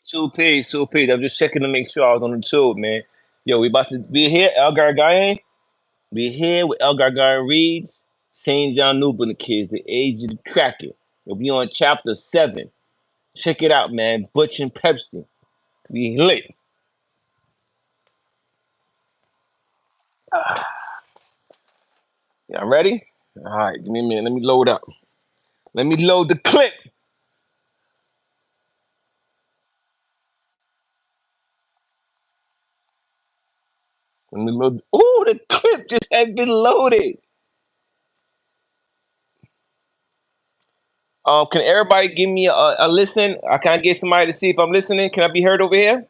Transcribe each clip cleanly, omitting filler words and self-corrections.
Two P. I'm just checking to make sure I was on the tube, man. Yo, we about to be here. Gara Gayn. We here with Gara Gayn reads st.John and the kids, the age of the kracking. We'll be on chapter 7. Check it out, man. Butch and Pepsi. We lit. Y'all ready? All right, give me a minute. Let me load up. Let me load the clip. Let me load. Ooh, the clip just has been loaded. Can everybody give me a listen? I can't get somebody to see if I'm listening. Can I be heard over here?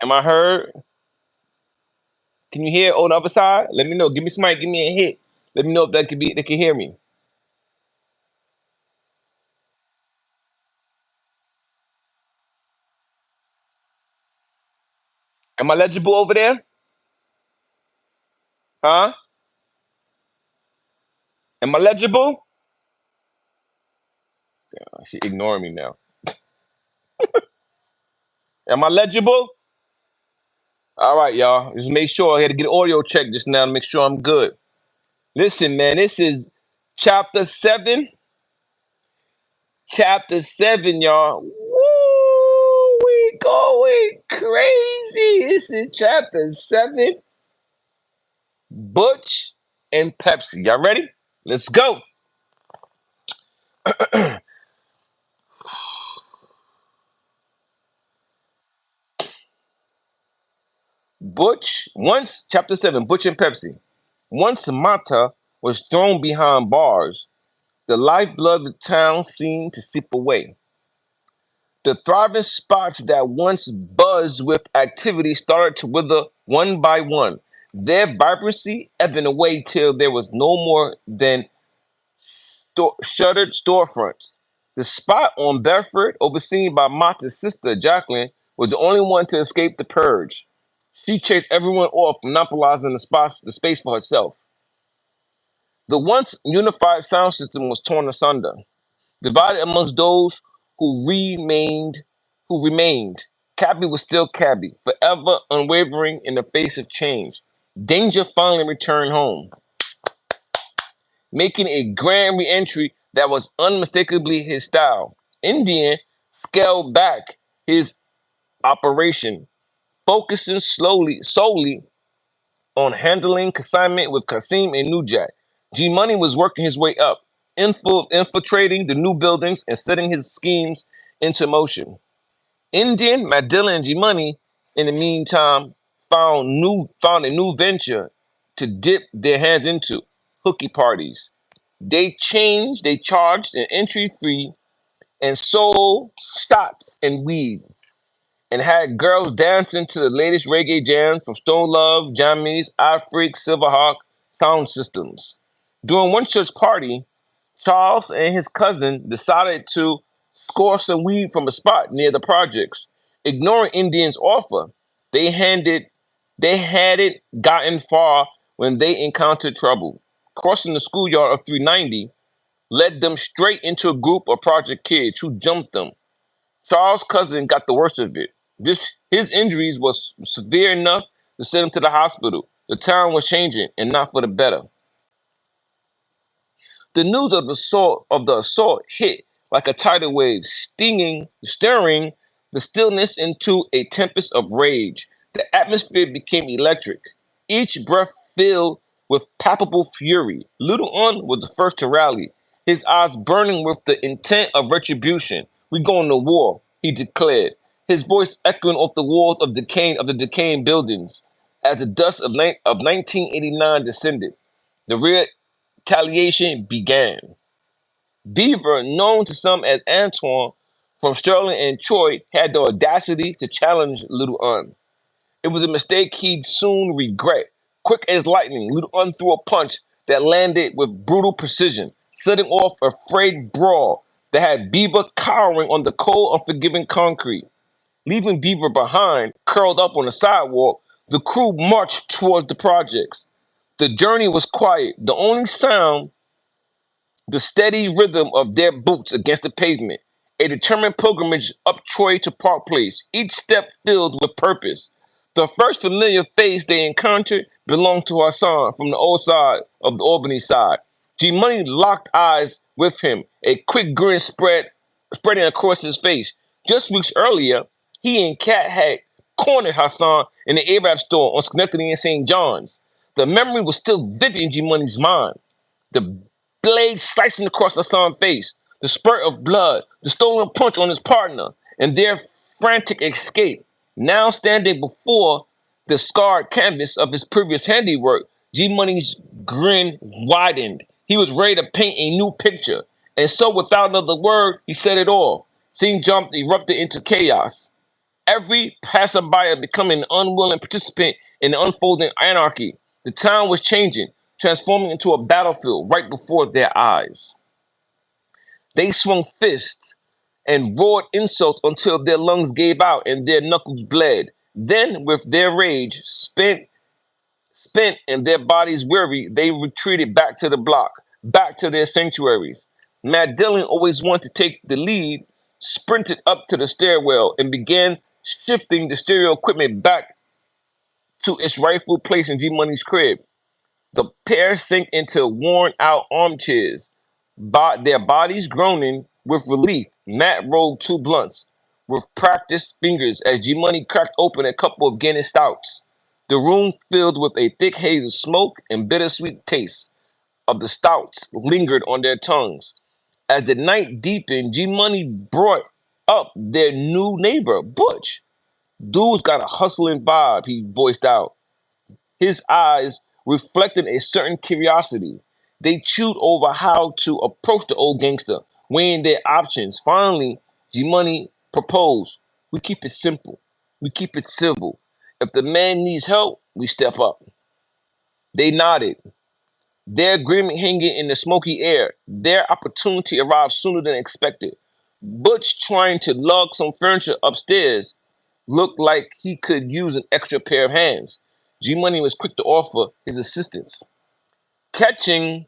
Am I heard? Can you hear on the other side? Let me know. Give me somebody. Give me a hit. Let me know if that could be. They can hear me. Am I legible over there? Huh? Am I legible? Oh, she ignoring me now. Am I legible? All right, y'all. Just make sure I had to get an audio check just now to make sure I'm good. Listen, man. This is chapter 7. Chapter 7, y'all. Woo! We going crazy. This is chapter 7. Butch and Pepsi. Y'all ready? Let's go. Chapter 7, Butch and Pepsi. Once Mata was thrown behind bars, the lifeblood of the town seemed to seep away. The thriving spots that once buzzed with activity started to wither one by one, their vibrancy ebbing away till there was no more than shuttered storefronts. The spot on Bedford, overseen by Mata's sister Jacqueline, was the only one to escape the purge. She chased everyone off, monopolizing the space for herself. The once unified sound system was torn asunder, divided amongst those who remained. Cabby was still Cabby, forever unwavering in the face of change. Danger finally returned home, making a grand re-entry that was unmistakably his style. Indian scaled back his operation, focusing solely on handling consignment with Kasim and Nujat. G Money was working his way up, infiltrating the new buildings and setting his schemes into motion. Indian, Madilla, and G Money, in the meantime, found a new venture to dip their hands into: hooky parties. They charged an entry fee and sold stocks and weed, and had girls dancing to the latest reggae jams from Stone Love, Jammies, iFreak, Silverhawk sound systems. During one church party, Charles and his cousin decided to score some weed from a spot near the projects. Ignoring Indian's offer, they handed they hadn't gotten far when they encountered trouble. Crossing the schoolyard of 390 led them straight into a group of project kids who jumped them. Charles' cousin got the worst of it. His injuries was severe enough to send him to the hospital. The town was changing, and not for the better. The news of the assault hit like a tidal wave, stirring the stillness into a tempest of rage. The atmosphere became electric, each breath filled with palpable fury. Little Un was the first to rally, his eyes burning with the intent of retribution. "We going to war," he declared, his voice echoing off the walls of the decaying buildings as the dust of 1989 descended. The retaliation began. Beaver, known to some as Antoine from Sterling and Troy, had the audacity to challenge Little Un. It was a mistake he'd soon regret. Quick as lightning, Little Un threw a punch that landed with brutal precision, setting off a frayed brawl that had Beaver cowering on the cold, unforgiving concrete. Leaving Beaver behind, curled up on the sidewalk, the crew marched towards the projects. The journey was quiet. The only sound The steady rhythm of their boots against the pavement, a determined pilgrimage up Troy to Park Place, each step filled with purpose. The first familiar face they encountered belonged to Hassan from the old side of the Albany side. G Money locked eyes with him, a quick grin spreading across his face. Just weeks earlier, he and Kat had cornered Hassan in the Arab store on Schenectady and St. John's. The memory was still vivid in G Money's mind. The blade slicing across Hassan's face, the spurt of blood, the stolen punch on his partner, and their frantic escape. Now standing before the scarred canvas of his previous handiwork, G Money's grin widened. He was ready to paint a new picture. And so, without another word, he said it all. St. John erupted into chaos. Every passerby becoming an unwilling participant in the unfolding anarchy. The town was changing, transforming into a battlefield right before their eyes. They swung fists and roared insults until their lungs gave out and their knuckles bled. Then, with their rage spent and their bodies weary, they retreated back to the block, back to their sanctuaries. Matt Dillon always wanted to take the lead, sprinted up to the stairwell and began shifting the stereo equipment back to its rightful place in G Money's crib. The pair sank into worn out armchairs, their bodies groaning with relief. Matt rolled two blunts with practiced fingers as G Money cracked open a couple of Guinness stouts. The room filled with a thick haze of smoke and bittersweet taste of the stouts lingered on their tongues. As the night deepened, G Money brought up their new neighbor, Butch. Dude's got a hustling vibe, he voiced out, his eyes reflecting a certain curiosity. They chewed over how to approach the old gangster, weighing their options. Finally, G Money proposed. We keep it simple. We keep it civil. If the man needs help, we step up. They nodded, their agreement hanging in the smoky air. Their opportunity arrived sooner than expected. Butch, trying to lug some furniture upstairs, looked like he could use an extra pair of hands. G Money was quick to offer his assistance. Catching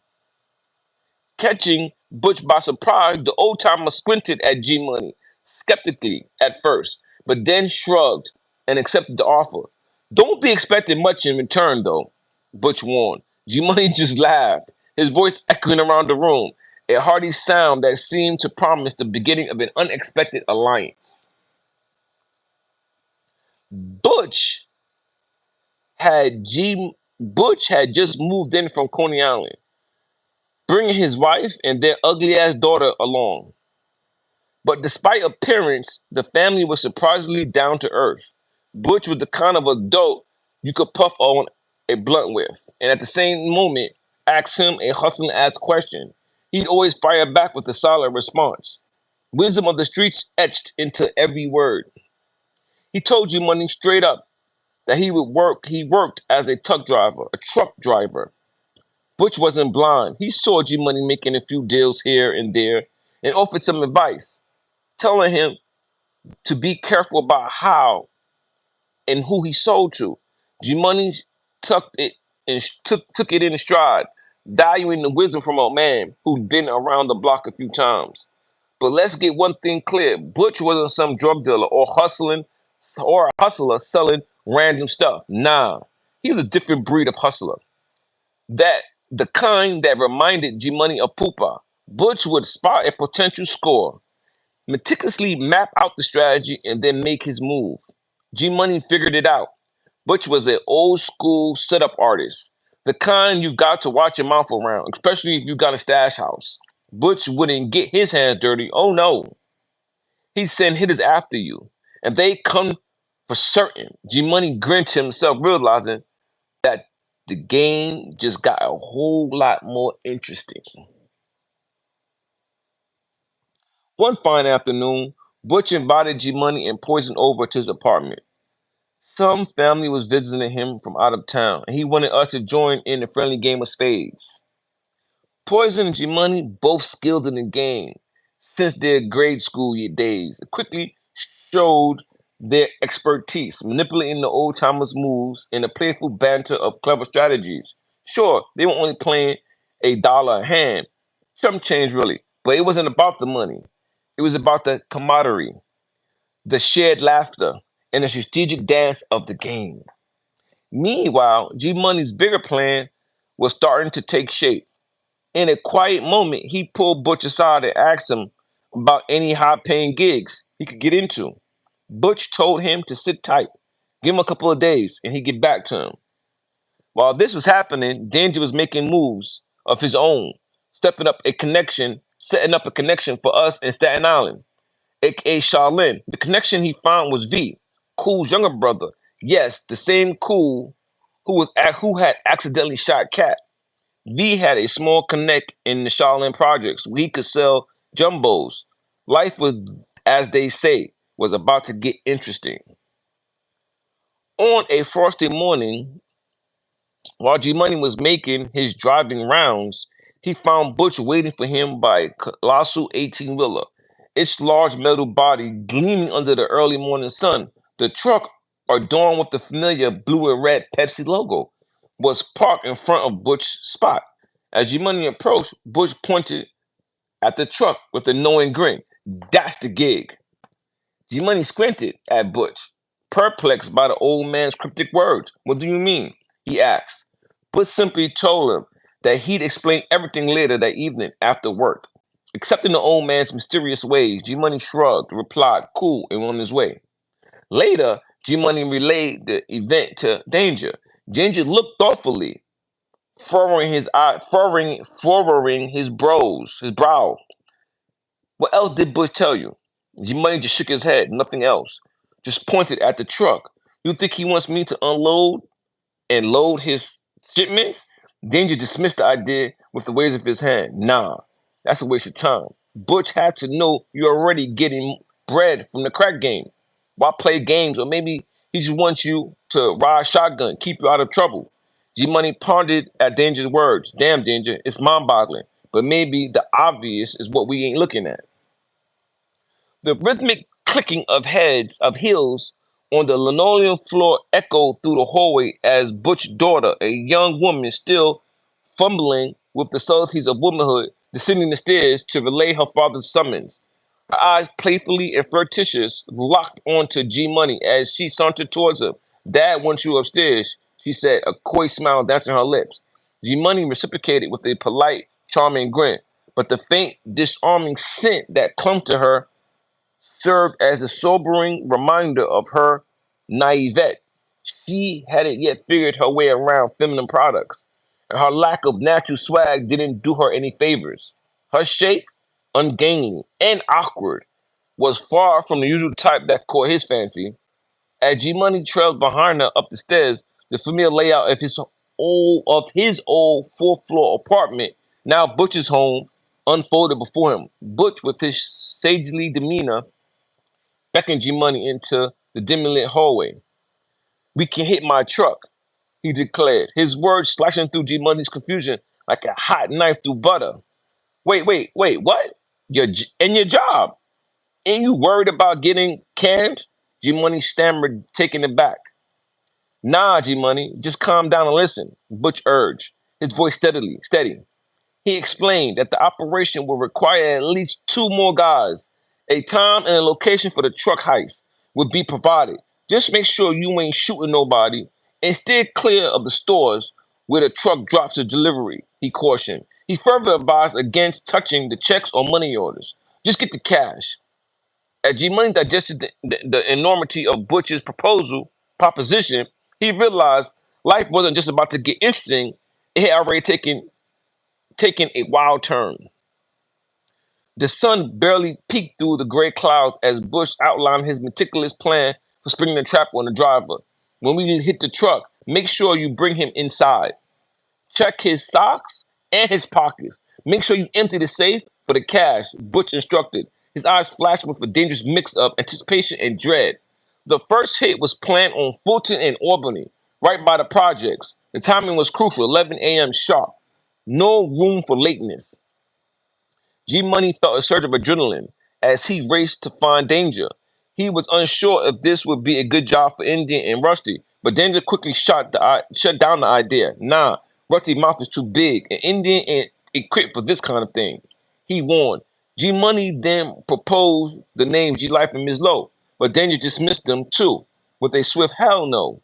Catching Butch by surprise, the old timer squinted at G Money, skeptically at first, but then shrugged and accepted the offer. Don't be expecting much in return, though, Butch warned. G Money just laughed, his voice echoing around the room, a hearty sound that seemed to promise the beginning of an unexpected alliance. Butch Butch had just moved in from Coney Island, bringing his wife and their ugly ass daughter along. But despite appearance, the family was surprisingly down to earth. Butch was the kind of adult you could puff on a blunt with, and at the same moment, ask him a hustling ass question. He'd always fire back with a solid response. Wisdom of the streets etched into every word. He told you money straight up that he worked as a truck driver. Butch wasn't blind. He saw G Money making a few deals here and there and offered some advice, telling him to be careful about how and who he sold to. G Money took it in stride, valuing the wisdom from a man who'd been around the block a few times. But let's get one thing clear: Butch wasn't some drug dealer or a hustler selling random stuff. Nah, he was a different breed of hustler. That the kind that reminded G Money of Pupa. Butch would spot a potential score, meticulously map out the strategy, and then make his move. G Money figured it out. Butch was an old school setup artist, the kind you got to watch your mouth around, especially if you got a stash house. Butch wouldn't get his hands dirty. Oh no, he'd send hitters after you, and they come for certain. G Money grinned to himself, realizing that the game just got a whole lot more interesting. One fine afternoon, Butch invited G Money and Poison over to his apartment. Some family was visiting him from out of town, and he wanted us to join in a friendly game of spades. Poison and G Money, both skilled in the game since their grade school year days, quickly showed their expertise, manipulating the old timers' moves in a playful banter of clever strategies. Sure, they were only playing $1 a hand. Chump change really, but it wasn't about the money. It was about the camaraderie, the shared laughter, and the strategic dance of the game. Meanwhile, G Money's bigger plan was starting to take shape. In a quiet moment, he pulled Butch aside and asked him about any high paying gigs he could get into. Butch told him to sit tight, give him a couple of days, and he'd get back to him. While this was happening, Danger was making moves of his own, setting up a connection for us in Staten Island, aka Charlene. The connection he found was V, Cool's younger brother. Yes, the same Cool who had accidentally shot Cat. V had a small connect in the Shaolin projects where he could sell jumbos. Life was, as they say, was about to get interesting. On a frosty morning, while G Money was making his driving rounds, he found Butch waiting for him by a colossal 18 wheeler, its large metal body gleaming under the early morning sun. The truck, adorned with the familiar blue and red Pepsi logo, was parked in front of Butch's spot. As G Money approached, Butch pointed at the truck with a knowing grin. That's the gig. G Money squinted at Butch, perplexed by the old man's cryptic words. What do you mean? He asked. Butch simply told him that he'd explain everything later that evening after work. Accepting the old man's mysterious ways, G Money shrugged, replied, cool, and went on his way. Later, G Money relayed the event to Danger. Danger looked thoughtfully, furrowing his brow. What else did Bush tell you? G Money just shook his head, nothing else. Just pointed at the truck. You think he wants me to unload and load his shipments? Danger dismissed the idea with the wave of his hand. Nah, that's a waste of time. Butch had to know you're already getting bread from the crack game. Why play games? Or maybe he just wants you to ride shotgun, keep you out of trouble. G Money pondered at Danger's words. Damn, Danger, it's mind boggling. But maybe the obvious is what we ain't looking at. The rhythmic clicking of heels on the linoleum floor echoed through the hallway as Butch's daughter, a young woman still fumbling with the subtleties of womanhood, descending the stairs to relay her father's summons. Her eyes, playfully and flirtatious, locked onto G Money as she sauntered towards him. Dad wants you upstairs, she said, a coy smile dancing her lips. G Money reciprocated with a polite, charming grin, but the faint, disarming scent that clung to her served as a sobering reminder of her naivete. She hadn't yet figured her way around feminine products, and her lack of natural swag didn't do her any favors. Her shape, ungainly and awkward, was far from the usual type that caught his fancy. As G Money trailed behind her up the stairs, the familiar layout of his old fourth floor apartment, now Butch's home, unfolded before him. Butch, with his sagely demeanor, beckoned G Money into the dimly lit hallway. We can hit my truck, he declared, his words slashing through G Money's confusion like a hot knife through butter. Wait, what? Your job? Ain't you worried about getting canned? G Money stammered, taken aback. Nah, G Money, just calm down and listen, Butch urged, his voice steady. He explained that the operation would require at least two more guys. A time and a location for the truck heist would be provided. Just make sure you ain't shooting nobody and steer clear of the stores where the truck drops the delivery, he cautioned. He further advised against touching the checks or money orders. Just get the cash. As G Money digested the enormity of Butch's proposition, he realized life wasn't just about to get interesting, it had already taken a wild turn. The sun barely peeked through the gray clouds as Bush outlined his meticulous plan for springing the trap on the driver. When we hit the truck, make sure you bring him inside. Check his socks and his pockets. Make sure you empty the safe for the cash, Butch instructed. His eyes flashed with a dangerous mix of anticipation and dread. The first hit was planned on Fulton and Albany, right by the projects. The timing was crucial, 11 a.m. sharp. No room for lateness. G Money felt a surge of adrenaline as he raced to find Danger. He was unsure if this would be a good job for Indian and Rusty, but Danger quickly shut down the idea. Nah, Rusty's mouth is too big, and Indian equipped for this kind of thing. He warned. G Money then proposed the names G Life and Ms. Low, but Daniel dismissed them too, with a swift hell no.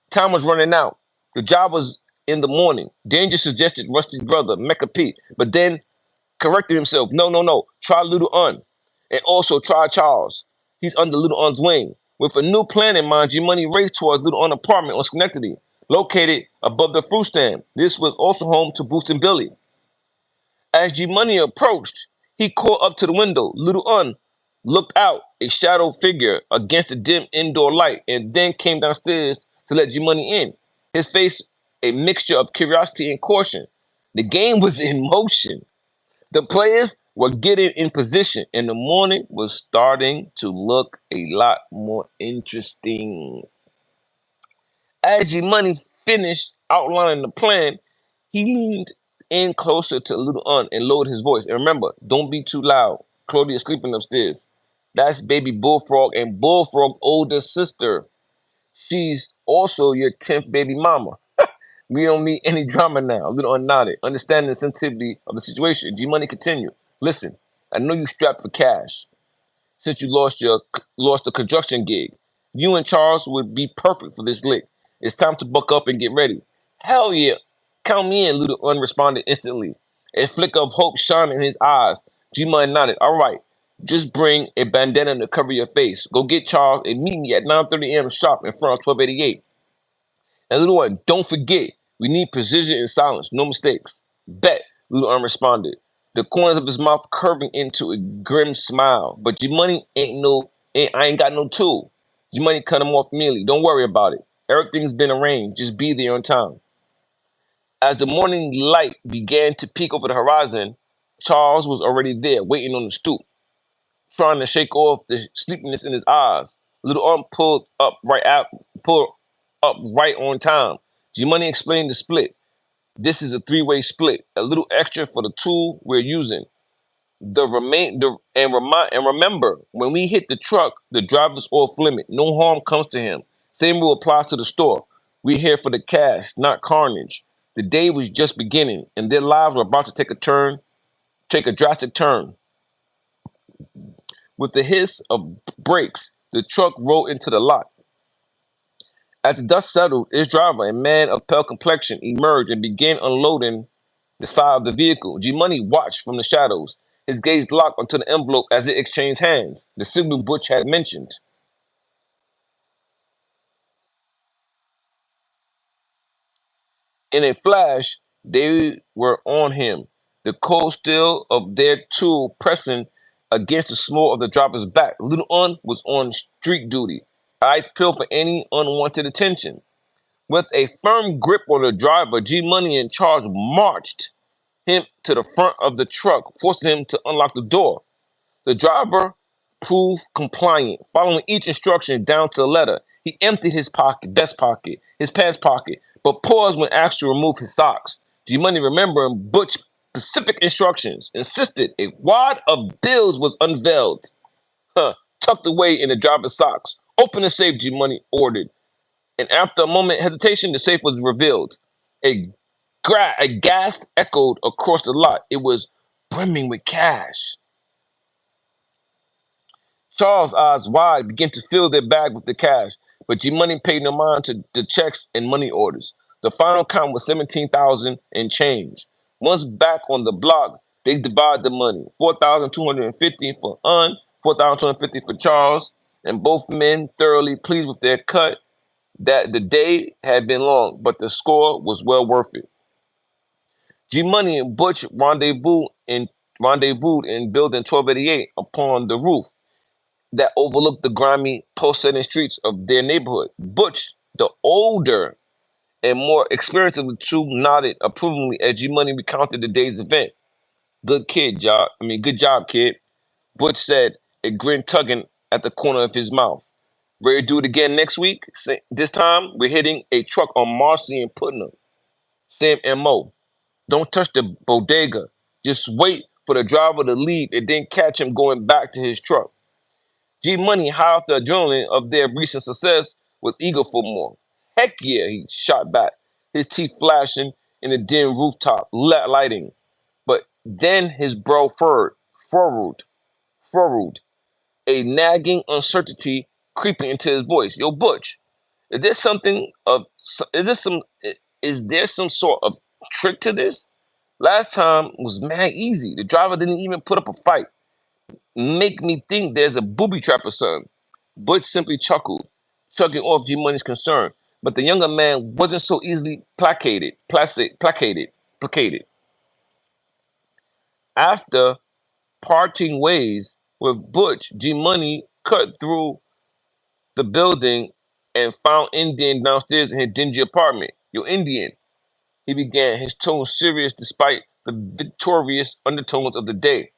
Time was running out. The job was in the morning. Danger suggested Rusty's brother, Mecca Pete, but then corrected himself. No, no, no. Try Little Un. And also try Charles. He's under Little Un's wing. With a new plan in mind, G Money raced towards Little Un apartment on Schenectady, located above the fruit stand. This was also home to Boost and Billy. As G Money approached, he called up to the window. Little Un looked out, a shadow figure against the dim indoor light, and then came downstairs to let G Money in. His face a mixture of curiosity and caution. The game was in motion. The players were getting in position, and the morning was starting to look a lot more interesting. As G Money finished outlining the plan, he leaned in closer to Little Un and lowered his voice. And remember, don't be too loud. Claudia's sleeping upstairs. That's baby Bullfrog and Bullfrog's older sister. She's also your 10th baby mama. We don't need any drama now. Little Un nodded, understanding the sensitivity of the situation. G Money continued. Listen, I know you strapped for cash since you lost the construction gig. You and Charles would be perfect for this lick. It's time to buck up and get ready. Hell yeah. Count me in, Little Un responded instantly. A flicker of hope shone in his eyes. G Money nodded. All right. Just bring a bandana to cover your face. Go get Charles and meet me at 9:30 a.m. sharp in front of 1288. And Little Un, don't forget, we need precision and silence. No mistakes. Bet, Little Un responded, the corners of his mouth curving into a grim smile. But G Money I ain't got no tool. G Money cut him off immediately. Don't worry about it. Everything's been arranged. Just be there on time. As the morning light began to peek over the horizon, Charles was already there, waiting on the stoop, trying to shake off the sleepiness in his eyes. Little Un pulled up right on time. G Money explained the split. This is a three-way split. A little extra for the tool we're using. And remember, when we hit the truck, the driver's off limit. No harm comes to him. Same rule applies to the store. We're here for the cash, not carnage. The day was just beginning, and their lives were about to take a drastic turn. With the hiss of brakes, the truck rolled into the lot. As the dust settled, its driver, a man of pale complexion, emerged and began unloading the side of the vehicle. G Money watched from the shadows, his gaze locked onto the envelope as it exchanged hands, the signal Butch had mentioned. In a flash, they were on him, the cold steel of their tool pressing against the small of the driver's back. Little Un was on street duty, eyes peeled for any unwanted attention. With a firm grip on the driver, G Money and Charles marched him to the front of the truck, forcing him to unlock the door. The driver proved compliant, following each instruction down to the letter. He emptied his vest pocket, his pants pocket, but paused when asked to remove his socks. G Money, remembering Butch's specific instructions, insisted a wad of bills was unveiled, tucked away in the driver's socks. Open the safe, G Money ordered. And after a moment hesitation, the safe was revealed. A, a gasp echoed across the lot. It was brimming with cash. Charles' eyes wide began to fill their bag with the cash, but G Money paid no mind to the checks and money orders. The final count was 17,000 and change. Once back on the block, they divided the money. 4,250 for 4,250 for Charles, and both men thoroughly pleased with their cut. That the day had been long, but the score was well worth it. G Money and Butch rendezvoused in building 1288 upon the roof that overlooked the grimy, pulsating streets of their neighborhood. Butch, the older and more experienced of the two, nodded approvingly as G Money recounted the day's event. Good job, kid. Butch said, a grin tugging at the corner of his mouth. Ready to do it again next week? This time, we're hitting a truck on Marcy and Putnam. Same MO. Don't touch the bodega. Just wait for the driver to leave and then catch him going back to his truck. G Money, high off the adrenaline of their recent success, was eager for more. Heck yeah, he shot back, his teeth flashing in the dim rooftop lighting. Then his brow furrowed, a nagging uncertainty creeping into his voice. Yo, Butch, is there something of is this some is there some sort of trick to this? Last time was mad easy. The driver didn't even put up a fight. Make me think there's a booby trap or something. Butch simply chuckled, chugging off G Money's concern. But the younger man wasn't so easily placated. After parting ways with Butch, G Money cut through the building and found Indian downstairs in his dingy apartment. Yo, Indian, he began, his tone serious despite the victorious undertones of the day.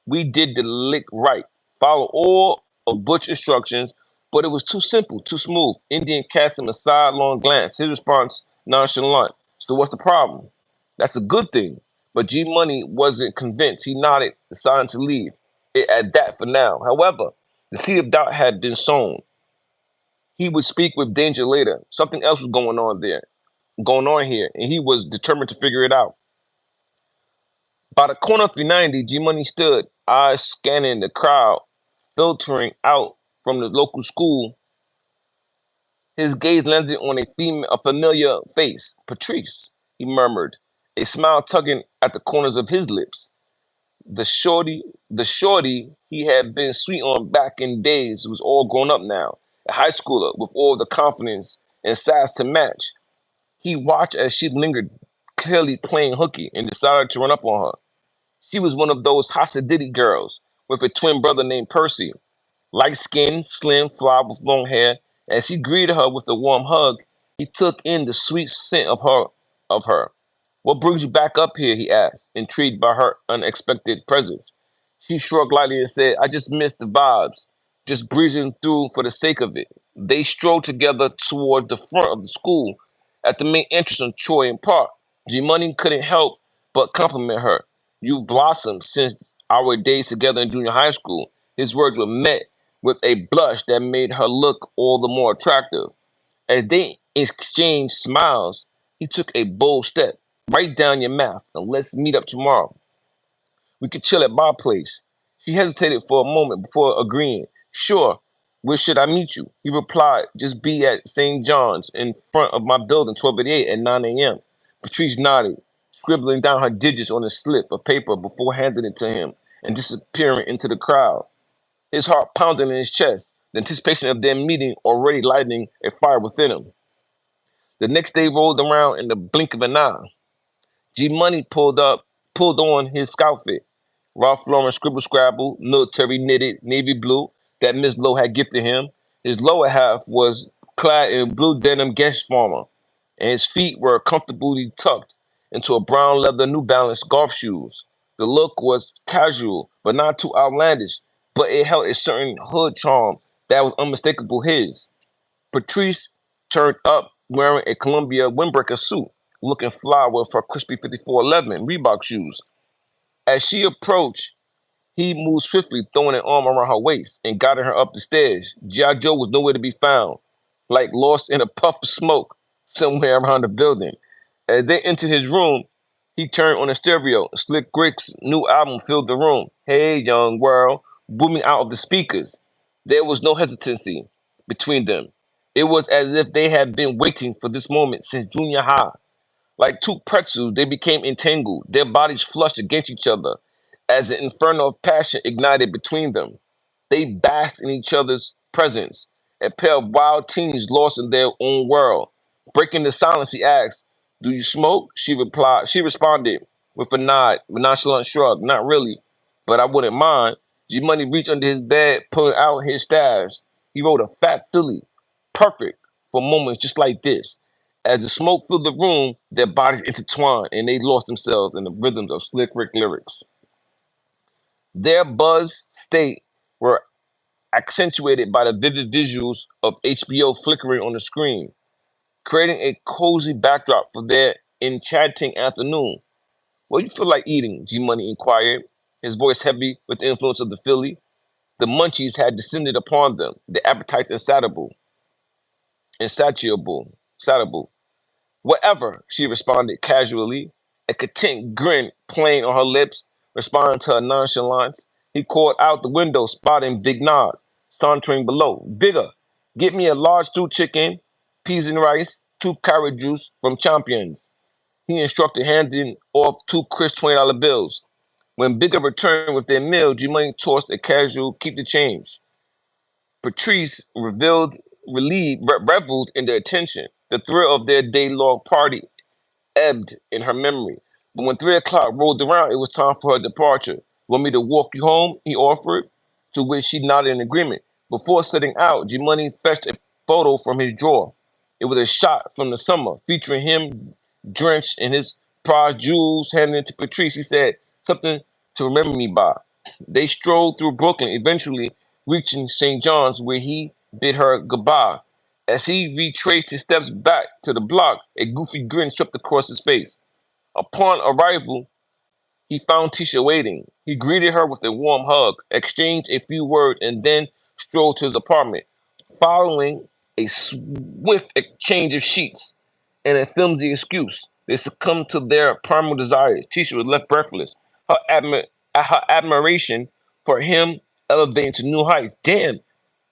We did the lick right, follow all of Butch's instructions, but it was too simple, too smooth. Indian cast him a sidelong glance. His response nonchalant. So what's the problem? That's a good thing. But G Money wasn't convinced. He nodded, deciding to leave it at that for now. However, the seed of doubt had been sown. He would speak with danger later. Something else was going on here, and he was determined to figure it out. By the corner of 390, G Money stood, eyes scanning the crowd filtering out from the local school. His gaze landed on a familiar face. Patrice, he murmured, a smile tugging at the corners of his lips. The shorty he had been sweet on back in days was all grown up now, a high schooler with all the confidence and sass to match. He watched as she lingered, clearly playing hooky, and decided to run up on her. She was one of those Hasidity girls with a twin brother named Percy. Light skinned, slim, fly with long hair. As he greeted her with a warm hug, he took in the sweet scent of her. What brings you back up here? He asked, intrigued by her unexpected presence. She shrugged lightly and said, I just miss the vibes, just breezing through for the sake of it. They strolled together toward the front of the school at the main entrance on Troy and Park. G Money couldn't help but compliment her. You've blossomed since our days together in junior high school. His words were met with a blush that made her look all the more attractive. As they exchanged smiles, he took a bold step. Write down your math and let's meet up tomorrow. We could chill at my place. She hesitated for a moment before agreeing. Sure, where should I meet you? He replied, just be at St. John's in front of my building, 1288 at 9 a.m. Patrice nodded, scribbling down her digits on a slip of paper before handing it to him and disappearing into the crowd. His heart pounding in his chest, the anticipation of their meeting already lighting a fire within him. The next day rolled around in the blink of an eye. G Money pulled on his scout fit. Ralph Lauren scribble scrabble, military knitted, navy blue that Miss Lowe had gifted him. His lower half was clad in blue denim Guess farmer, and his feet were comfortably tucked into a brown leather New Balance golf shoes. The look was casual, but not too outlandish, but it held a certain hood charm that was unmistakable his. Patrice turned up wearing a Columbia windbreaker suit, looking fly with her crispy 5411 Reebok shoes. As she approached, he moved swiftly, throwing an arm around her waist and guiding her up the stairs. G.I. Joe was nowhere to be found, like lost in a puff of smoke somewhere around the building. As they entered his room, he turned on the stereo. Slick Rick's new album filled the room. Hey, young world, booming out of the speakers. There was no hesitancy between them. It was as if they had been waiting for this moment since junior high. Like two pretzels, they became entangled, their bodies flushed against each other as an inferno of passion ignited between them. They basked in each other's presence, a pair of wild teens lost in their own world. Breaking the silence, he asked, do you smoke? She responded with a nod, a nonchalant shrug, not really, but I wouldn't mind. G Money reached under his bed, pulling out his stash. He wrote a fat filly, perfect for moments just like this. As the smoke filled the room, their bodies intertwined and they lost themselves in the rhythms of Slick Rick lyrics. Their buzzed state were accentuated by the vivid visuals of HBO flickering on the screen, creating a cozy backdrop for their enchanting afternoon. What do you feel like eating? G Money inquired, his voice heavy with the influence of the Philly. The munchies had descended upon them, their appetites insatiable. Whatever, she responded casually, a content grin playing on her lips. Responding to her nonchalance, he called out the window, spotting Big Nod sauntering below. Bigger, get me a large stewed chicken, peas and rice, two carrot juice from Champions. He instructed, handing off two crisp $20 bills. When Bigger returned with their meal, G-Money tossed a casual, keep the change. Patrice reveled in their attention. The thrill of their day-long party ebbed in her memory. But when 3 o'clock rolled around, it was time for her departure. Want me to walk you home? He offered, to which she nodded in agreement. Before setting out, G-Money fetched a photo from his drawer. It was a shot from the summer, featuring him drenched in his prized jewels, handing it to Patrice. He said, something to remember me by. They strolled through Brooklyn, eventually reaching St. John's, where he bid her goodbye. As he retraced his steps back to the block, a goofy grin swept across his face. Upon arrival, he found Tisha waiting. He greeted her with a warm hug, exchanged a few words, and then strolled to his apartment. Following a swift exchange of sheets and a flimsy excuse, they succumbed to their primal desires. Tisha was left breathless, her admiration for him elevating to new heights. Damn,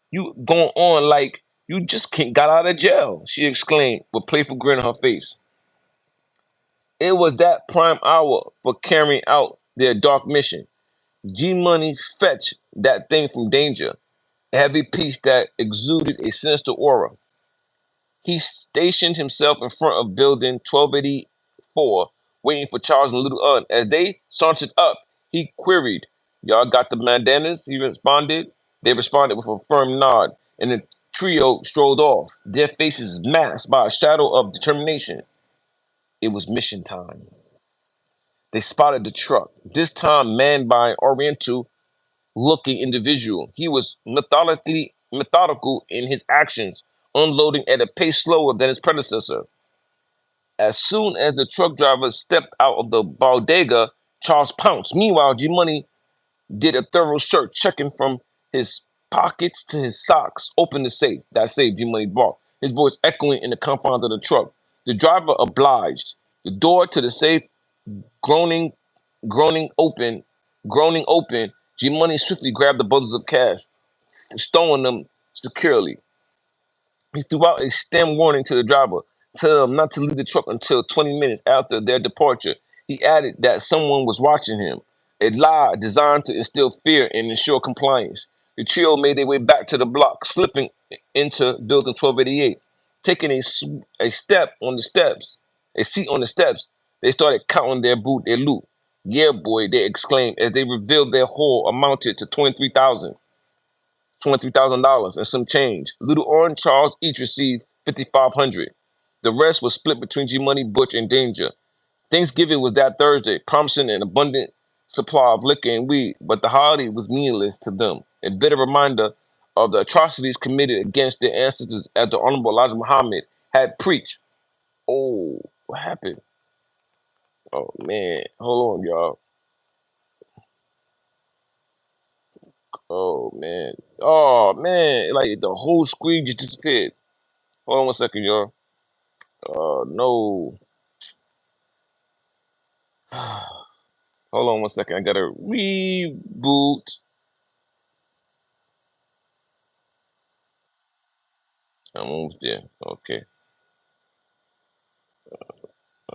you going on like you just can't got out of jail, she exclaimed with playful grin on her face. It was that prime hour for carrying out their dark mission. G Money fetched that thing from danger, a heavy piece that exuded a sinister aura. He stationed himself in front of building 1284, waiting for Charles and Little Un. As they sauntered up, he queried, y'all got the bandanas? He responded. They responded with a firm nod, and the trio strolled off, their faces masked by a shadow of determination. It was mission time. They spotted the truck, this time manned by an oriental looking individual. He was methodical in his actions, unloading at a pace slower than his predecessor. As soon as the truck driver stepped out of the bodega, Charles pounced. Meanwhile, G Money did a thorough search, checking from his pockets to his socks. Opened the safe. That safe, G Money bought. His voice echoing in the confines of the truck. The driver obliged. The door to the safe groaning, groaning groaning open. G Money swiftly grabbed the bundles of cash, stowing them securely. He threw out a stem warning to the driver, telling him not to leave the truck until 20 minutes after their departure. He added that someone was watching him, a lie designed to instill fear and ensure compliance. The trio made their way back to the block, slipping into building 1288. Taking a step on the steps, a seat on the steps, they started counting their loot. Yeah, boy, they exclaimed as they revealed their haul amounted to $23,000 and some change. Little Orange Charles each received 5,500. The rest was split between G Money, Butch, and Danger. Thanksgiving was that Thursday, promising an abundant supply of liquor and weed, but the holiday was meaningless to them, a bitter reminder of the atrocities committed against their ancestors as the Honorable Elijah Muhammad had preached. Oh, what happened? Oh man, hold on, y'all. Oh man, like the whole screen just disappeared. Hold on 1 second, y'all. No. Hold on 1 second. I gotta reboot. I'm almost there. Okay.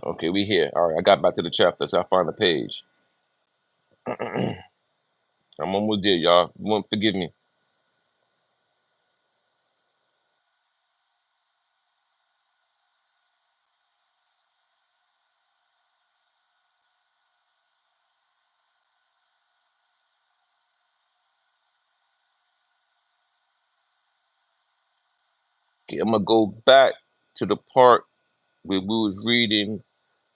Okay, we here. All right, I got back to the chapter, so I find the page. I'm almost there, y'all. Forgive me. Okay, I'm gonna go back to the part where we was reading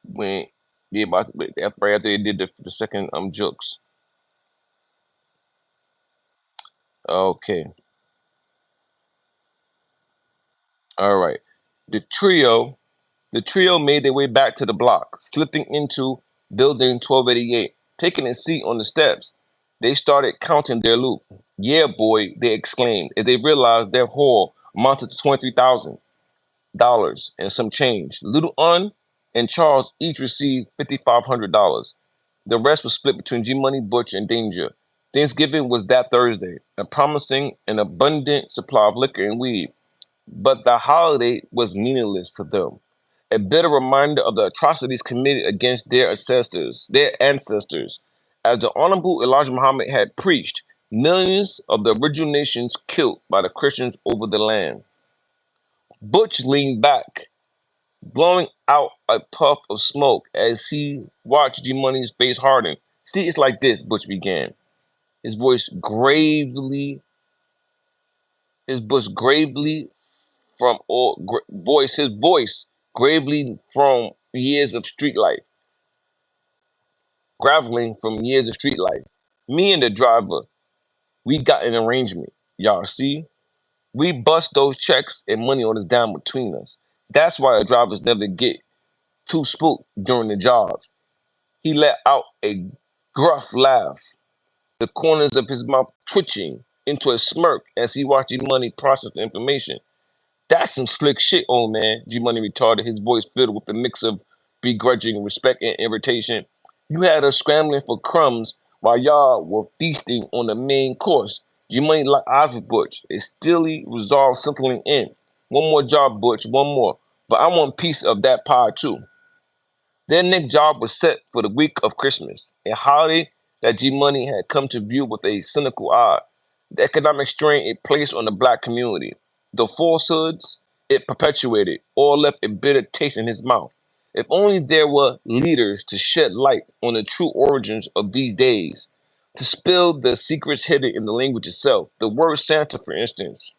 when they about to, right after they did the second jokes. Okay. All right. The trio The trio made their way back to the block, slipping into building 1288. Taking a seat on the steps, they started counting their loot. Yeah, boy, they exclaimed as they realized their haul amounted to $23,000 and some change. Little Un and Charles each received $5,500. The rest was split between G Money, Butch, and Danger. Thanksgiving was that Thursday, a promising an abundant supply of liquor and weed. But the holiday was meaningless to them, a bitter reminder of the atrocities committed against their ancestors. As the Honorable Elijah Muhammad had preached, millions of the original nations killed by the Christians over the land. Butch leaned back, blowing out a puff of smoke as he watched G Money's face harden. See, it's like this, Butch began. His voice gravely, his voice gravely from all his voice gravely from years of street life, graveling from years of street life. Me and the driver, we got an arrangement. Y'all see? We bust those checks and money on us down between us. That's why the drivers never get too spooked during the jobs. He let out a gruff laugh, the corners of his mouth twitching into a smirk as he watched the money process the information. That's some slick shit, old man, G Money retorted, his voice filled with a mix of begrudging respect and irritation. You had us scrambling for crumbs while y'all were feasting on the main course. G Money like eyes with Butch, a steely resolve settling in. One more job, Butch, one more. But I want a piece of that pie too. Their next job was set for the week of Christmas, a holiday that G Money had come to view with a cynical eye. The economic strain it placed on the black community, the falsehoods it perpetuated, all left a bitter taste in his mouth. If only there were leaders to shed light on the true origins of these days, to spill the secrets hidden in the language itself. The word Santa, for instance,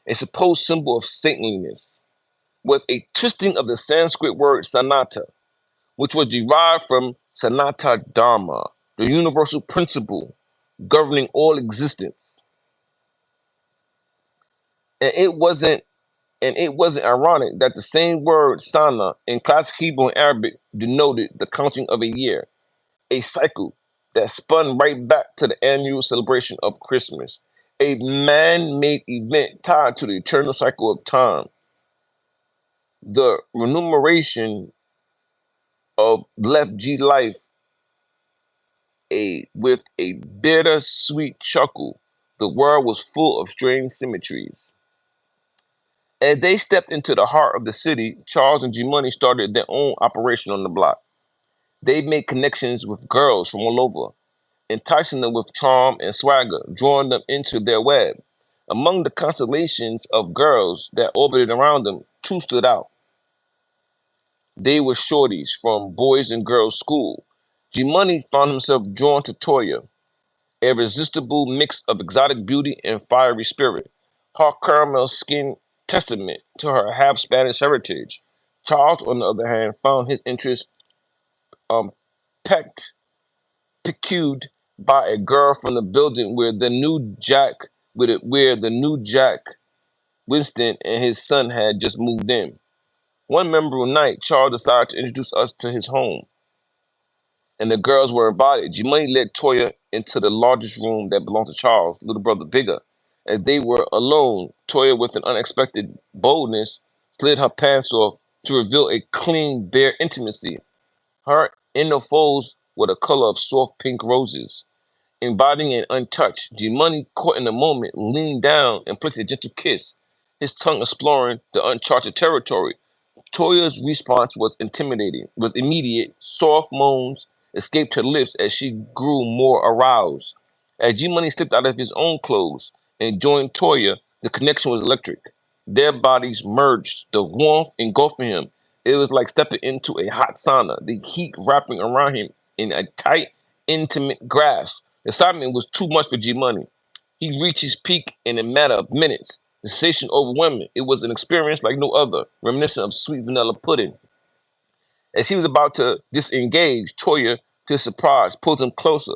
a supposed symbol of saintliness, with a twisting of the Sanskrit word sanata, which was derived from Sanata Dharma, the universal principle governing all existence. And it wasn't ironic that the same word sana in classic Hebrew and Arabic denoted the counting of a year, a cycle that spun right back to the annual celebration of Christmas, a man-made event tied to the eternal cycle of time, the remuneration of left G life with a bitter-sweet chuckle. The world was full of strange symmetries. As they stepped into the heart of the city, Charles and G Money started their own operation on the block. They made connections with girls from all over, enticing them with charm and swagger, drawing them into their web. Among the constellations of girls that orbited around them, two stood out. They were shorties from boys and girls school. G Money found himself drawn to Toya, a irresistible mix of exotic beauty and fiery spirit. Her caramel skin testament to her half Spanish heritage. Charles, on the other hand, found his interest um, pecked, piqued by a girl from the building where the new Jack Winston and his son had just moved in. One memorable night, Charles decided to introduce us to his home, and the girls were invited. Jimmy led Toya into the largest room that belonged to Charles' little brother Bigger. As they were alone, Toya, with an unexpected boldness, slid her pants off to reveal a clean, bare intimacy. Her inner folds were the color of soft pink roses. Embodying an untouched, G-Money, caught in the moment, leaned down and flicked a gentle kiss, his tongue exploring the uncharted territory. Toya's response was immediate. Soft moans escaped her lips as she grew more aroused. As G Money slipped out of his own clothes and joined Toya, the connection was electric. Their bodies merged, the warmth engulfing him. It was like stepping into a hot sauna, the heat wrapping around him in a tight, intimate grasp. The excitement was too much for G Money. He reached his peak in a matter of minutes. The sensation overwhelming. It was an experience like no other, reminiscent of sweet vanilla pudding. As he was about to disengage, Toya, to his surprise, pulled him closer.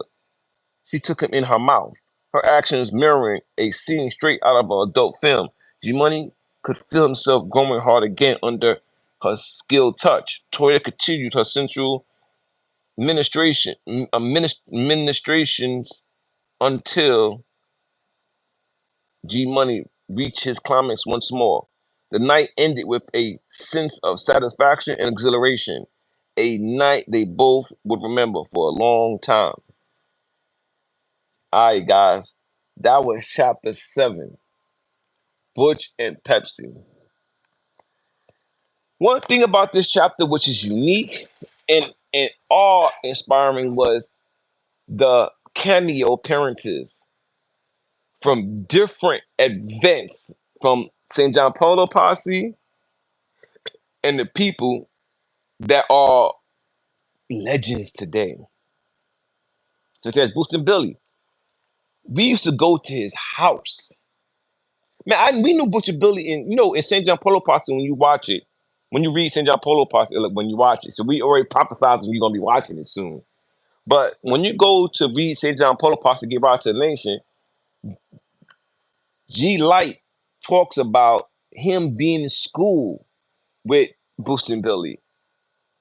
She took him in her mouth, her actions mirroring a scene straight out of an adult film. G-Money could feel himself growing hard again under her skilled touch. Toya continued her sensual ministrations until G Money reached his climax once more. The night ended with a sense of satisfaction and exhilaration, a night they both would remember for a long time. All right, guys, that was chapter 7, Butch and Pepsi. One thing about this chapter, which is unique and awe-inspiring, was the cameo appearances from different events from St. John Polo Posse and the people that are legends today, such as Boostin' Billy. We used to go to his house. Man, we knew Butcher Billy in St. John Polo Posse when you watch it. When you read St. John Polo Posse, like, when you watch it. So we already prophesizing you're going to be watching it soon. But when you go to read St. John Polo Posse, Give Rise to the Nation, G Light talks about him being in school with Boostin' Billy.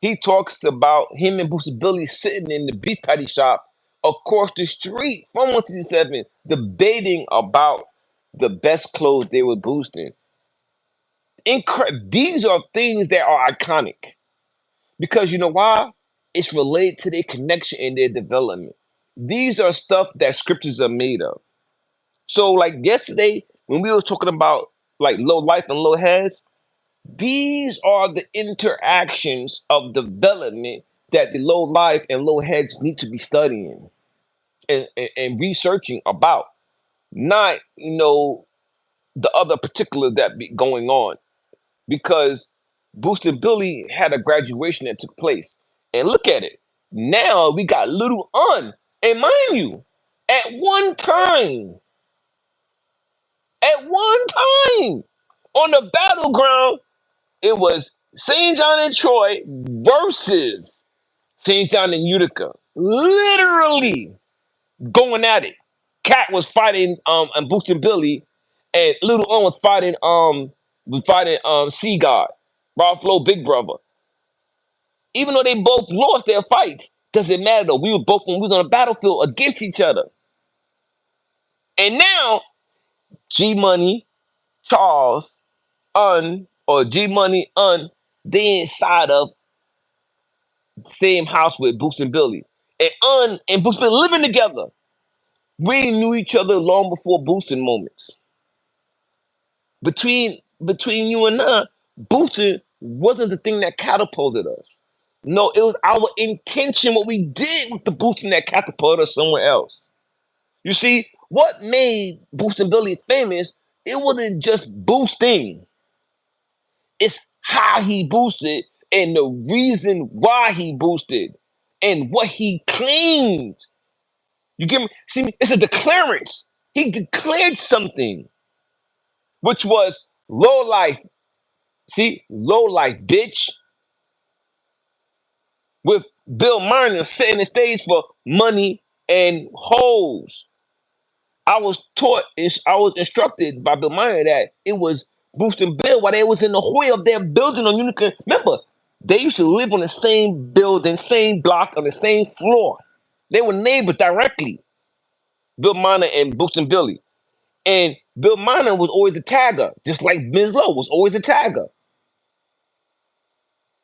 He talks about him and Boostin' Billy sitting in the beef patty shop across the street from 167, debating about the best clothes they were boosting. These are things that are iconic because you know why? It's related to their connection and their development. These are stuff that scriptures are made of. So, like yesterday, when we were talking about like low life and low heads, these are the interactions of development that the low life and low heads need to be studying and researching about, not the other particular that be going on. Because Booster Billy had a graduation that took place. And look at it. Now we got Little Un. And mind you, at one time, on the battleground, it was St. John and Troy versus St. John and Utica. Literally going at it. Cat was fighting and Booster Billy, and Little Un was fighting Sea God, Rob Flo Big Brother. Even though they both lost their fights, doesn't matter though. We were both when we was on the battlefield against each other. And now G Money, Charles, or G Money, they inside of the same house with Boost and Billy. And and Boost been living together. We knew each other long before boosting moments. Between you and I, boosting wasn't the thing that catapulted us. No, it was our intention, what we did with the boosting that catapulted us somewhere else. You see, what made Boosting Billy famous, it wasn't just boosting. It's how he boosted and the reason why he boosted and what he claimed. You get me? See, it's a declarance. He declared something, which was low life. See, low life, bitch. With Bill Miner setting the stage for money and hoes. I was instructed by Bill Miner that it was boosting Bill while they was in the Hoy of their building on Unica. Remember, they used to live on the same building, same block, on the same floor. They were neighbors directly, Bill Miner and Boosting Billy. And Bill Miner was always a tagger, just like Ms. Lowe was always a tagger.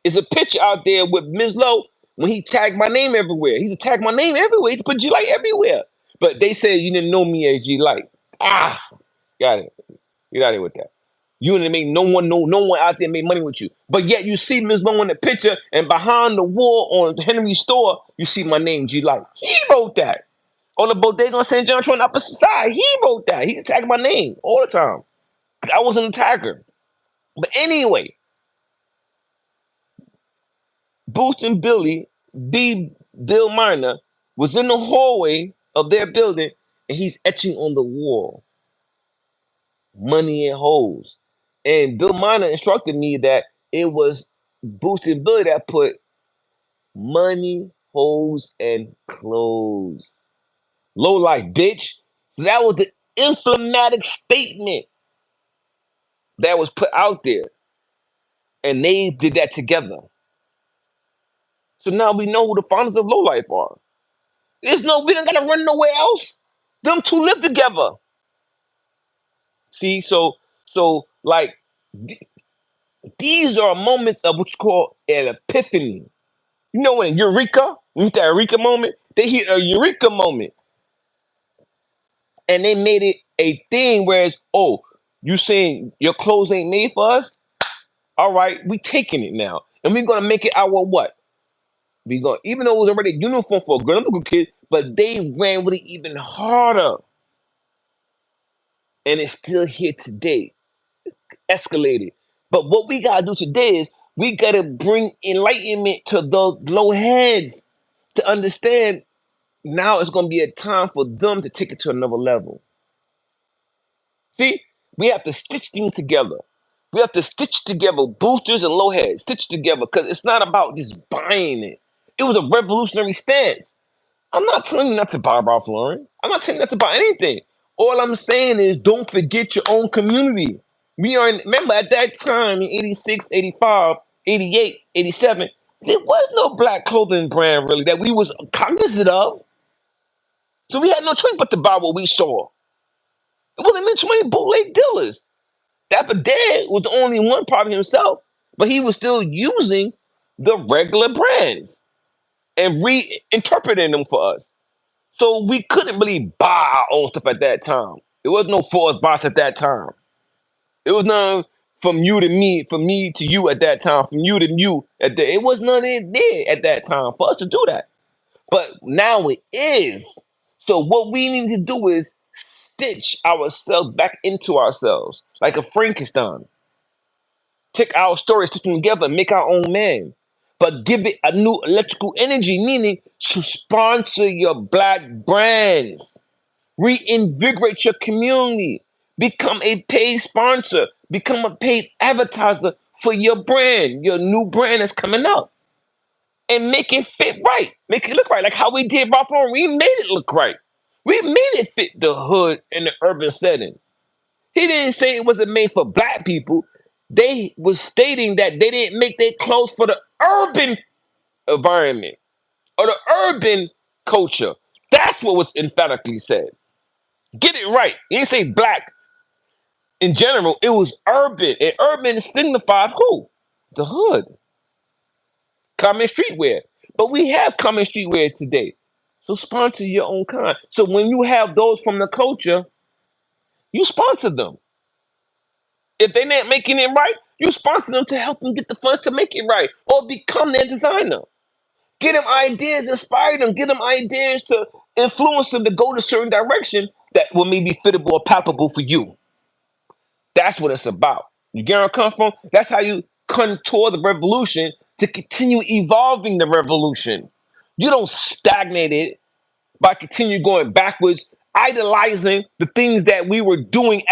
There's a picture out there with Ms. Lowe when he tagged my name everywhere. He's tagged my name everywhere. He's put G Light everywhere. But they said you didn't know me as G Light. Ah, got it. Get out of here with that. You didn't make no one out there made money with you. But yet you see Ms. Lowe in the picture, and behind the wall on Henry's store, you see my name, G Light. He wrote that. On the bodega on St. John on the opposite side, he wrote that. He tagged my name all the time. I wasn't a tagger. But anyway, Boost and Billy, Bill Miner, was in the hallway of their building, and he's etching on the wall. Money and hoes. And Bill Miner instructed me that it was Boost and Billy that put money, hoes, and clothes. Low life, bitch. So that was the emblematic statement that was put out there. And they did that together. So now we know who the founders of Low Life are. We don't gotta run nowhere else. Them two live together. See, so like these are moments of what you call an epiphany. You know when Eureka, when that Eureka moment, they hit a Eureka moment, and they made it a thing. Whereas, oh, you saying your clothes ain't made for us? All right, we taking it now, and we're gonna make it our what? We going even though it was already a uniform for a girl kid, but they ran with it even harder, and it's still here today, escalated. But what we gotta do today is we gotta bring enlightenment to the low heads to understand. Now it's gonna be a time for them to take it to another level. See, we have to stitch things together. We have to stitch together boosters and low heads, stitch together because it's not about just buying it. It was a revolutionary stance. I'm not telling you not to buy Ralph Lauren. I'm not telling you not to buy anything. All I'm saying is don't forget your own community. Remember at that time in 86, 85, 88, 87, there was no black clothing brand really that we was cognizant of. So we had no choice but to buy what we saw. It wasn't even too many bootleg dealers. Dapper Dan was the only one probably himself, but he was still using the regular brands and reinterpreting them for us. So we couldn't really buy our own stuff at that time. It was no Force Boss at that time. It was none from you to me, from me to you at that time, from you to you at that. It was none in there at that time for us to do that. But now it is. So what we need to do is stitch ourselves back into ourselves like a Frankenstein. Take our stories, stitch them together, and make our own man. But give it a new electrical energy, meaning to sponsor your black brands. Reinvigorate your community. Become a paid sponsor. Become a paid advertiser for your brand, your new brand that's coming up. And make it fit right. Make it look right. Like how we did Ralph Lauren. We made it look right. We made it fit the hood and the urban setting. He didn't say it wasn't made for black people. They was stating that they didn't make their clothes for the urban environment or the urban culture. That's what was emphatically said. Get it right. He didn't say black in general. It was urban. And urban signified who? The hood. Common streetwear. But we have common streetwear today. So sponsor your own kind. So when you have those from the culture, you sponsor them. If they're not making it right, you sponsor them to help them get the funds to make it right or become their designer. Get them ideas, inspire them, get them ideas to influence them to go to a certain direction that will maybe fittable or palpable for you. That's what it's about. You get where I come from? That's how you contour the revolution to continue evolving the revolution. You don't stagnate it by continue going backwards, idolizing the things that we were doing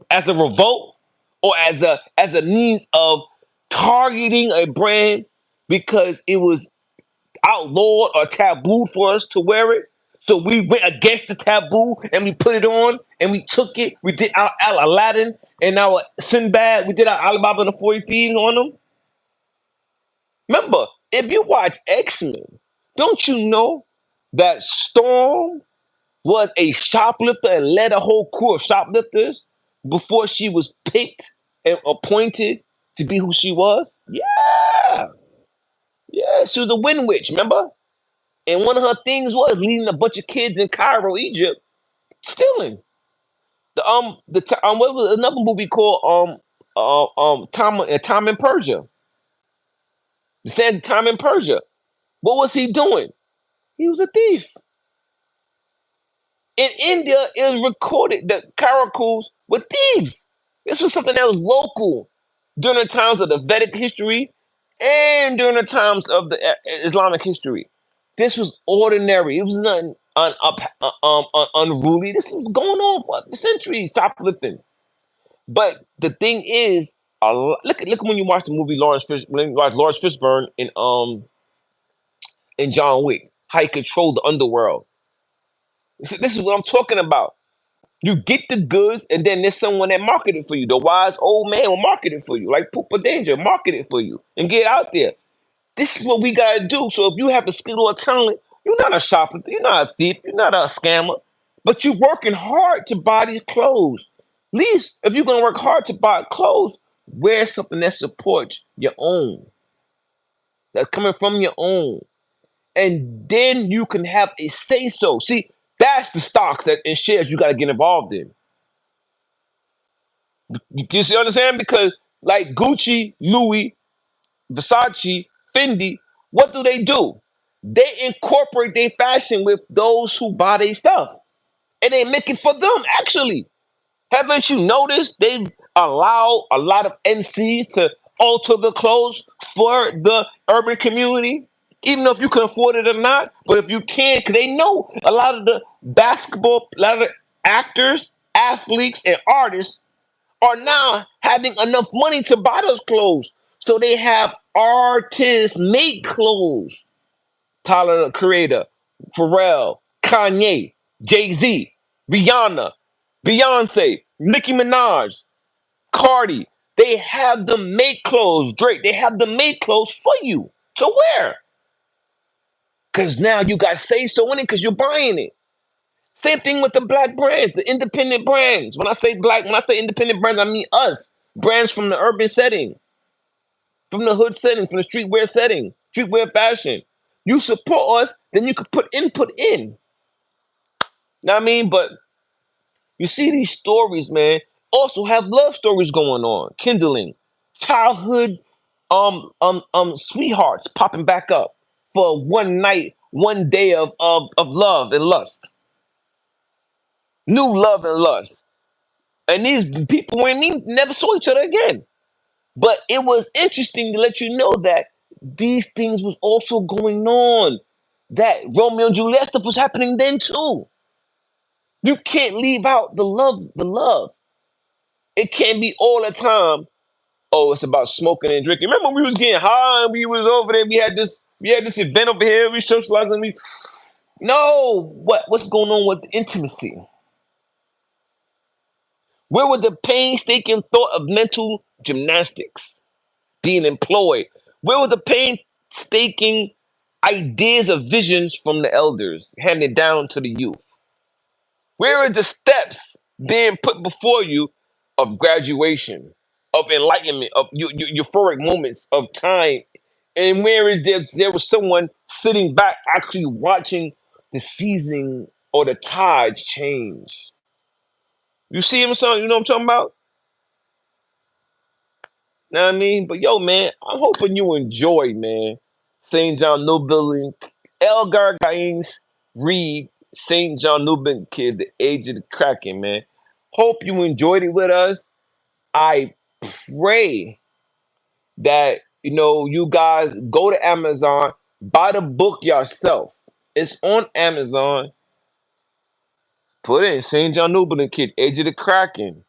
as a revolt or as a means of targeting a brand because it was outlawed or taboo for us to wear it. So we went against the taboo and we put it on and we took it. We did our Aladdin and our Sinbad. We did our Alibaba and the 40 Thieves on them. Remember, if you watch X-Men, don't you know that Storm was a shoplifter and led a whole crew of shoplifters before she was picked and appointed to be who she was? Yeah. Yeah, she was a wind witch, remember? And one of her things was leading a bunch of kids in Cairo, Egypt, stealing. What was another movie called Time in Persia? The same Time in Persia. What was he doing? He was a thief. In India, it was recorded that Karakuls were thieves. This was something that was local during the times of the Vedic history and during the times of the Islamic history. This was ordinary. It was nothing unruly. This was going on for centuries, shoplifting. But the thing is, look when you watch the movie when you watch Lawrence Fishburne in John Wick, how he controlled the underworld. This is what I'm talking about. You get the goods, and then there's someone that market it for you. The wise old man will market it for you, like Poopa Danger, market it for you, and get out there. This is what we gotta do. So if you have a skill or a talent, you're not a shoplifter, you're not a thief, you're not a scammer, but you're working hard to buy these clothes. At least if you're gonna work hard to buy clothes, wear something that supports your own. that's coming from your own. And then you can have a say so. See, that's the stock that and shares you got to get involved in. You see what I'm saying? Because like Gucci, Louis, Versace, Fendi, what do? They incorporate their fashion with those who buy their stuff. And they make it for them, actually. Haven't you noticed they allow a lot of MCs to alter the clothes for the urban community? Even though if you can afford it or not, but if you can, because they know a lot of the a lot of the actors, athletes, and artists are now having enough money to buy those clothes. So they have artists make clothes. Tyler the Creator, Pharrell, Kanye, Jay-Z, Rihanna, Beyonce, Nicki Minaj, Cardi. They have them make clothes. Drake, they have them make clothes for you to wear. Because now you got say so in it because you're buying it. Same thing with the black brands, the independent brands. When I say independent brands, I mean us. Brands from the urban setting, from the hood setting, from the streetwear setting, streetwear fashion. You support us, then you can put input in. Know what I mean? But you see these stories, man, also have love stories going on, kindling, childhood sweethearts popping back up for one night, one day of love and lust. New love and lust. And these people never saw each other again. But it was interesting to let you know that these things was also going on. That Romeo and Juliet stuff was happening then too. You can't leave out the love, the love. It can't be all the time. Oh, it's about smoking and drinking. Remember when we was getting high and we was over there, we had this event over here, we socializing, we no, what's going on with the intimacy? Where was the painstaking thought of mental gymnastics being employed? Where were the painstaking ideas of visions from the elders handed down to the youth? Where are the steps being put before you of graduation, of enlightenment, of euphoric moments of time? And where is there was someone sitting back actually watching the season or the tides change? You see him, son? You know what I'm talking about? Know what I mean? But yo, man, I'm hoping you enjoy, man. St. John New Building, Gara Gayn's read St. John New Building Kid, The Age of the Kraken, man. Hope you enjoyed it with us. I pray that you guys go to Amazon, buy the book yourself. It's on Amazon. Put in St. John New Building Kid, Age of the Kraken.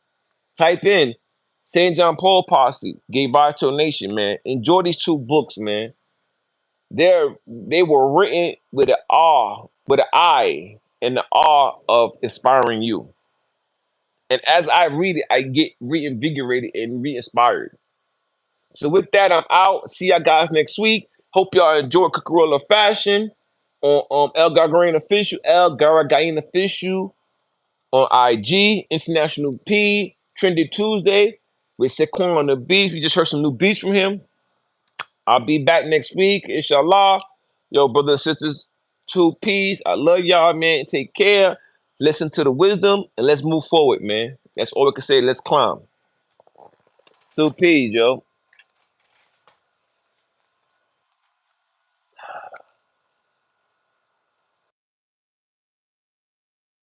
Type in St. John Paul Posse, Gave Vital Nation, man. Enjoy these two books, man. They were written with with an eye, and the awe of inspiring you. And as I read it, I get reinvigorated and re-inspired. So with that, I'm out. See y'all guys next week. Hope y'all enjoy Cucarola Fashion on El Gargain Official, El Garagain Official on IG, International P, Trendy Tuesday with Sequan on the beat. We just heard some new beats from him. I'll be back next week, inshallah. Yo, brothers and sisters, two P's. I love y'all, man. Take care. Listen to the wisdom and let's move forward, man. That's all we can say. Let's climb. Two P's, yo.